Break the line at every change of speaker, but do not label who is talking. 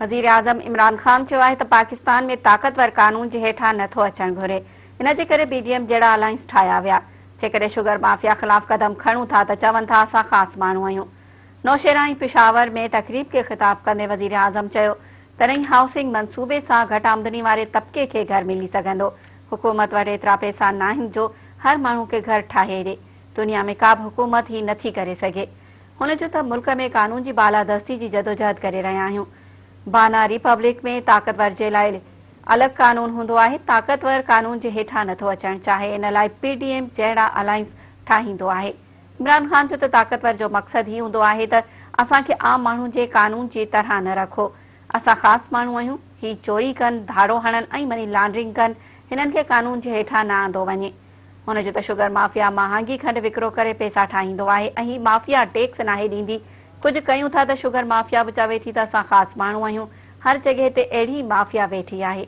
वज़ीराअज़म इमरान खान चयो आहे त पाकिस्तान में ताक़तवर कानून जे हेठां नथो अचणु घुरे। इन जे करे BDM जहिड़ा अलायंस ठाहिया विया। जेकॾहिं शुगर माफ़िया ख़िलाफ़ क़दम खणूं था त चवनि था असां ख़ासि माण्हू आहियूं। नौशेरा ऐं पशावर में तकरीब खे ख़िताब कंदे वज़ीराअज़म चयो त नई हाउसिंग मंसूबे सां घटि आमदनी वारे तबिके खे घर मिली सघंदो। हुकूमत वटि एतिरा पैसा न आहिनि जो हर माण्हू खे घर ठाहे ॾे। दुनिया में का बि हुकूमत ही नथी करे सघे। हुन जो त मुल्क में कानून जी बालादस्ती जी जदोजहद करे रहिया आहियूं। बाना रिपब्लिक में ताक़तवर जे लाइ अलॻि कानून हूंदो आहे, ताक़तवर कानून जे हेठां नथो अचणु चाहे। इन लाइ PDM जहिड़ा अलायंस ठाहींदो आहे। इमरान खान जो त ताक़तवर जो मक़सदु ही हूंदो आहे त असांखे आम माण्हू जे कानून जी तरह न रखो। असां ख़ासि माण्हू आहियूं। ही चोरी कनि, धाड़ो हणनि ऐं मनी लॉन्ड्रिंग कनि, हिननि खे कानून जे हेठां न आंदो वञे। हुन जो त शुगर माफ़िया महांगी खंड विकिरो करे पैसा ठाहींदो आहे ऐं ही माफ़िया टैक्स नाहे ॾींदी। कुझु कयूं था त शुगर माफ़िया बि चवे थी त असां ख़ासि माण्हू आहियूं। हर जॻह ते अहिड़ी माफ़िया वेठी आहे।